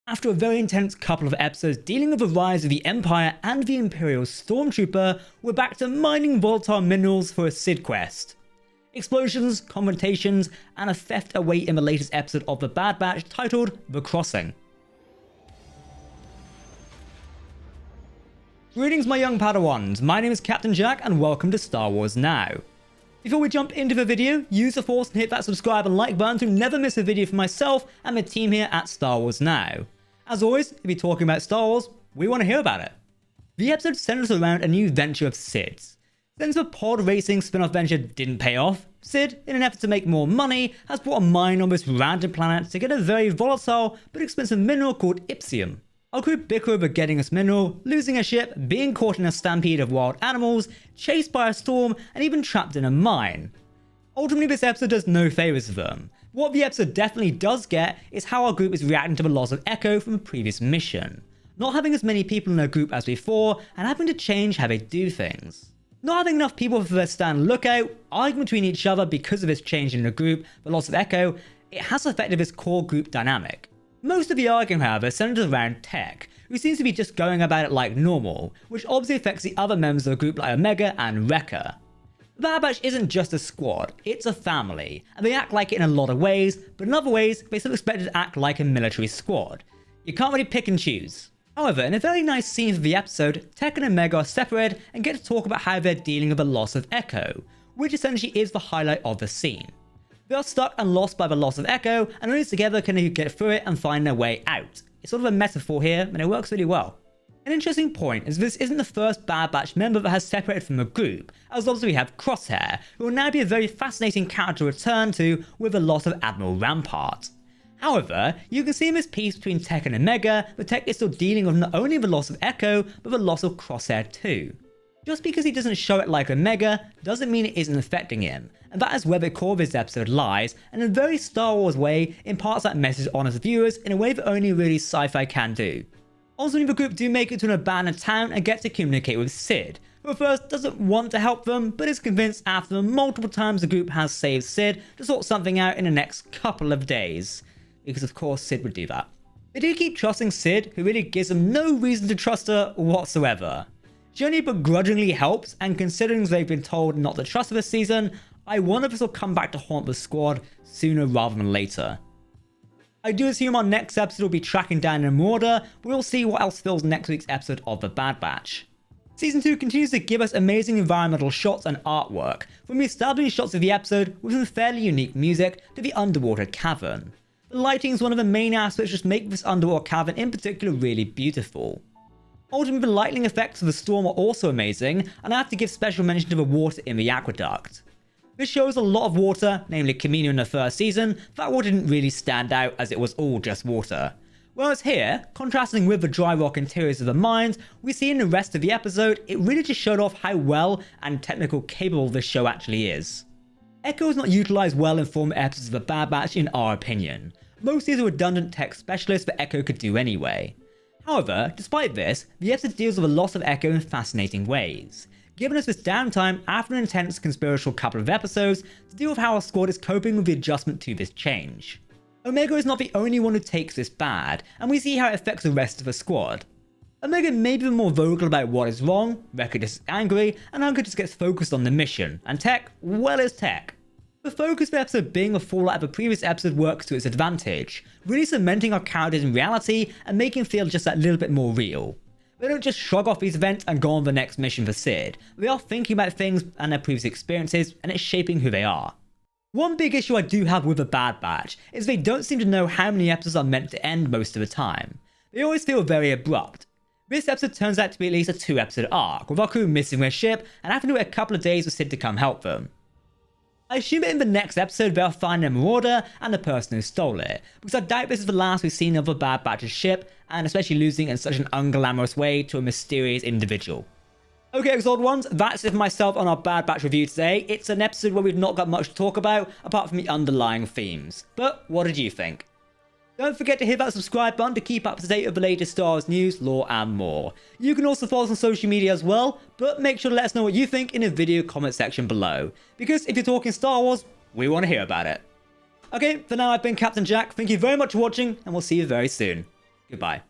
After a very intense couple of episodes dealing with the rise of the Empire and the Imperial Stormtrooper, we're back to mining volatile minerals for a Sid quest. Explosions, confrontations, and a theft await in the latest episode of The Bad Batch titled The Crossing. Greetings my young Padawans, my name is Captain Jack and welcome to Star Wars Now. Before we jump into the video, use the force and hit that subscribe and like button to never miss a video for myself and the team here at Star Wars Now. As always, if you're talking about Star Wars, we want to hear about it. The episode centers around a new venture of Sid's. Since the pod racing spin-off venture didn't pay off, Sid, in an effort to make more money, has brought a mine on this random planet to get a very volatile but expensive mineral called Ipsium. Our crew bicker over getting this mineral, losing a ship, being caught in a stampede of wild animals, chased by a storm, and even trapped in a mine. Ultimately, this episode does no favors to them. What the episode definitely does get is how our group is reacting to the loss of Echo from the previous mission. Not having as many people in our group as before, and having to change how they do things. Not having enough people for their stand lookout, arguing between each other because of this change in the group, the loss of Echo, it has affected this core group dynamic. Most of the arguing, however, centers around Tech, who seems to be just going about it like normal, which obviously affects the other members of the group like Omega and Wrecker. The Bad Batch isn't just a squad, it's a family, and they act like it in a lot of ways, but in other ways, they're still expected to act like a military squad. You can't really pick and choose. However, in a very nice scene for the episode, Tech and Omega are separated and get to talk about how they're dealing with the loss of Echo, which essentially is the highlight of the scene. They are stuck and lost by the loss of Echo, and only together can they get through it and find their way out. It's sort of a metaphor here, and it works really well. An interesting point is this isn't the first Bad Batch member that has separated from the group, as obviously we have Crosshair, who will now be a very fascinating character to return to with the loss of Admiral Rampart. However, you can see in this piece between Tech and Omega that Tech is still dealing with not only the loss of Echo, but the loss of Crosshair too. Just because he doesn't show it like Omega, doesn't mean it isn't affecting him, and that is where the core of this episode lies, and in a very Star Wars way, imparts that message on us viewers in a way that only really sci-fi can do. Ultimately, the group do make it to an abandoned town and get to communicate with Sid, who at first doesn't want to help them, but is convinced after the multiple times the group has saved Sid to sort something out in the next couple of days. Because of course Sid would do that. They do keep trusting Sid, who really gives them no reason to trust her whatsoever. She only begrudgingly helps, and considering they've been told not to trust her this season, I wonder if this will come back to haunt the squad sooner rather than later. I do assume our next episode will be tracking down a marauder, but we'll see what else fills next week's episode of The Bad Batch. Season 2 continues to give us amazing environmental shots and artwork, from the establishing shots of the episode with some fairly unique music to the underwater cavern. The lighting is one of the main aspects which make this underwater cavern in particular really beautiful. Ultimately, the lightning effects of the storm are also amazing, and I have to give special mention to the water in the aqueduct. This shows a lot of water, namely Camino in the first season. That water didn't really stand out as it was all just water. Whereas here, contrasting with the dry rock interiors of the mines, we see in the rest of the episode, it really just showed off how well and technical capable this show actually is. Echo is not utilised well in former episodes of The Bad Batch in our opinion. Most of these are redundant tech specialists that Echo could do anyway. However, despite this, the episode deals with the loss of Echo in fascinating ways, giving us this downtime after an intense conspiratorial couple of episodes to deal with how our squad is coping with the adjustment to this change. Omega is not the only one who takes this bad, and we see how it affects the rest of the squad. Omega may be more vocal about what is wrong, Wrecker just angry, and Anka just gets focused on the mission, and Tech, well, is Tech. The focus of the episode being a fallout of the previous episode works to its advantage, really cementing our characters in reality and making them feel just that little bit more real. They don't just shrug off these events and go on the next mission for Sid. They are thinking about things and their previous experiences, and it's shaping who they are. One big issue I do have with The Bad Batch is they don't seem to know how many episodes are meant to end most of the time. They always feel very abrupt. This episode turns out to be at least a 2-episode arc, with our crew missing their ship and having to wait a couple of days for Sid to come help them. I assume that in the next episode they'll find a marauder and the person who stole it, because I doubt this is the last we've seen of the Bad Batch's ship, and especially losing in such an unglamorous way to a mysterious individual. Okay, Exalted Ones, that's it for myself on our Bad Batch review today. It's an episode where we've not got much to talk about, apart from the underlying themes. But what did you think? Don't forget to hit that subscribe button to keep up to date with the latest Star Wars news, lore, and more. You can also follow us on social media as well, but make sure to let us know what you think in the video comment section below. Because if you're talking Star Wars, we want to hear about it. Okay, for now I've been Captain Jack, thank you very much for watching, and we'll see you very soon. Goodbye.